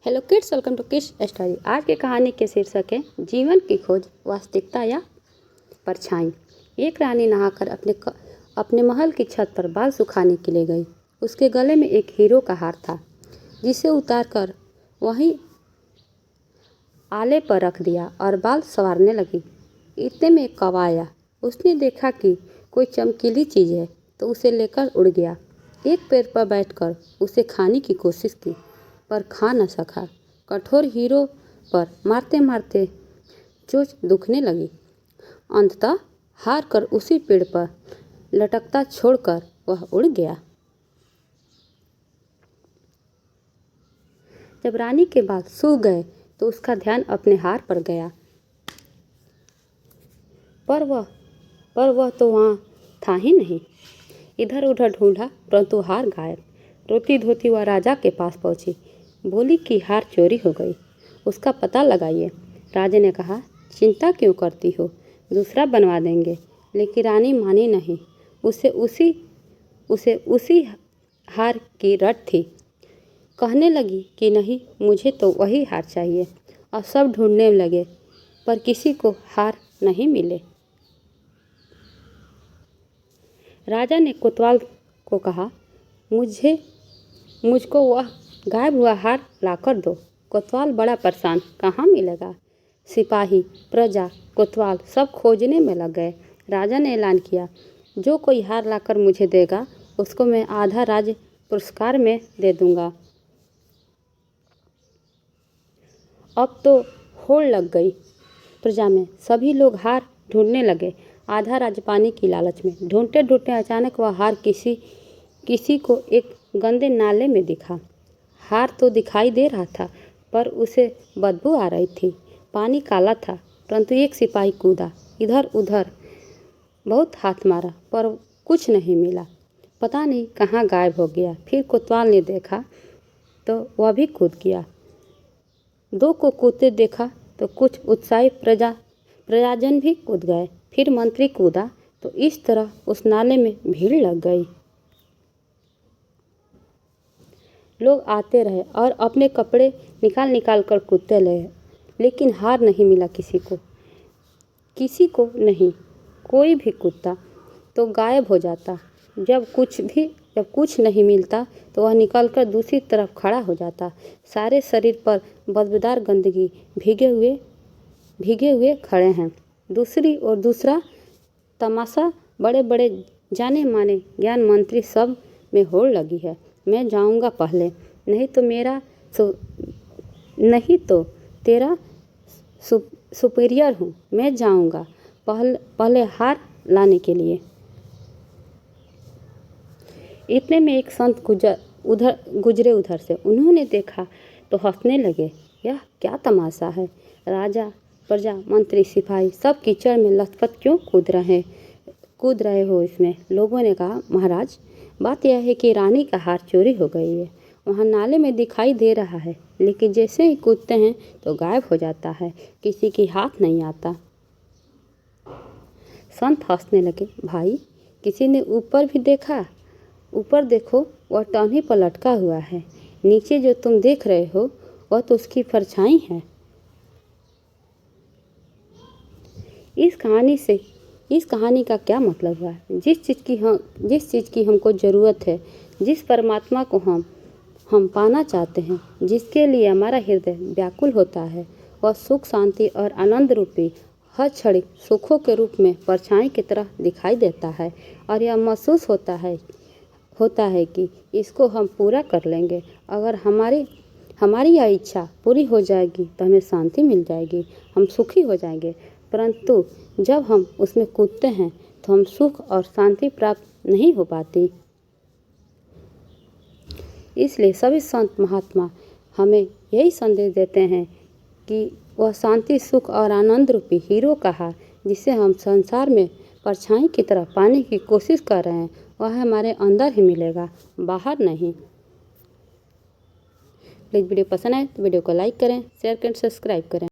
Hello kids, welcome to kids story. आज की कहानी के शीर्षक है जीवन की खोज, वास्तविकता या परछाई। एक रानी नहाकर अपने महल की छत पर बाल सुखाने के लिए गई। उसके गले में एक हीरो का हार था, जिसे उतार कर वहीं आले पर रख दिया और बाल संवारने लगी। इतने में एक कौवा आया। उसने देखा कि कोई चमकीली चीज़ है तो उसे लेकर उड़ गया। एक पेड़ पर बैठकर उसे खाने की कोशिश की, पर खा न सका। कठोर हीरो पर मारते मारते चोंच दुखने लगी। अंततः हार कर उसी पेड़ पर लटकता छोड़कर वह उड़ गया। जब रानी के बाल सूख गए तो उसका ध्यान अपने हार पर गया, पर वह तो वहाँ था ही नहीं। इधर उधर ढूंढा, परंतु हार गायब। रोती धोती वह राजा के पास पहुंची। बोली कि हार चोरी हो गई, उसका पता लगाइए। राजा ने कहा, चिंता क्यों करती हो, दूसरा बनवा देंगे। लेकिन रानी मानी नहीं। उसे उसी हार की रट थी। कहने लगी कि नहीं, मुझे तो वही हार चाहिए। और सब ढूंढने लगे, पर किसी को हार नहीं मिले। राजा ने कोतवाल को कहा, मुझको वह गायब हुआ हार लाकर दो। कोतवाल बड़ा परेशान, कहाँ मिलेगा। सिपाही, प्रजा, कोतवाल सब खोजने में लग गए। राजा ने ऐलान किया, जो कोई हार लाकर मुझे देगा उसको मैं आधा राज्य पुरस्कार में दे दूंगा। अब तो होड़ लग गई प्रजा में। सभी लोग हार ढूंढने लगे, आधा राज्य पाने की लालच में। ढूंढते ढूंढते अचानक वह हार किसी को एक गंदे नाले में दिखा। हार तो दिखाई दे रहा था, पर उसे बदबू आ रही थी। पानी काला था, परंतु एक सिपाही कूदा। इधर उधर बहुत हाथ मारा, पर कुछ नहीं मिला। पता नहीं कहाँ गायब हो गया। फिर कोतवाल ने देखा तो वह भी कूद गया। दो को कूदते देखा तो कुछ उत्साही प्रजाजन भी कूद गए। फिर मंत्री कूदा तो इस तरह उस नाले में भीड़ लग गई। लोग आते रहे और अपने कपड़े निकाल कर कूदते रहे, लेकिन हार नहीं मिला किसी को नहीं। कोई भी कूदता तो गायब हो जाता। जब कुछ नहीं मिलता तो वह निकलकर दूसरी तरफ खड़ा हो जाता। सारे शरीर पर बदबूदार गंदगी भीगे हुए खड़े हैं। दूसरी ओर दूसरा तमाशा, बड़े बड़े जाने माने ज्ञान मंत्री सब में होड़ लगी है। मैं जाऊंगा पहले, नहीं तो तेरा सुपीरियर हूँ। मैं जाऊंगा पहले हार लाने के लिए। इतने में एक संत गुजरे उधर से। उन्होंने देखा तो हंसने लगे, यह क्या तमाशा है। राजा, प्रजा, मंत्री, सिपाही सब कीचड़ में लथपथ क्यों कूद रहे हो इसमें। लोगों ने कहा, महाराज, बात यह है कि रानी का हार चोरी हो गई है। वहाँ नाले में दिखाई दे रहा है, लेकिन जैसे ही कूदते हैं तो गायब हो जाता है, किसी की हाथ नहीं आता। संत हंसने लगे, भाई, किसी ने ऊपर भी देखा? ऊपर देखो, वह टहनी पर लटका हुआ है। नीचे जो तुम देख रहे हो वह तो उसकी परछाई है। इस कहानी का क्या मतलब हुआ? जिस चीज़ की हमको ज़रूरत है, जिस परमात्मा को हम पाना चाहते हैं, जिसके लिए हमारा हृदय व्याकुल होता है, वह सुख, शांति और आनंद रूपी हर क्षणिक सुखों के रूप में परछाई की तरह दिखाई देता है। और यह महसूस होता है कि इसको हम पूरा कर लेंगे। अगर हमारी यह इच्छा पूरी हो जाएगी तो हमें शांति मिल जाएगी, हम सुखी हो जाएंगे। परंतु जब हम उसमें कूदते हैं तो हम सुख और शांति प्राप्त नहीं हो पाती। इसलिए सभी संत महात्मा हमें यही संदेश देते हैं कि वह शांति, सुख और आनंद रूपी हीरो का हार, जिसे हम संसार में परछाई की तरह पाने की कोशिश कर रहे हैं, वह हमारे अंदर ही मिलेगा, बाहर नहीं। प्लीज़ वीडियो पसंद आए तो वीडियो को लाइक करें, शेयर करें, सब्सक्राइब करें।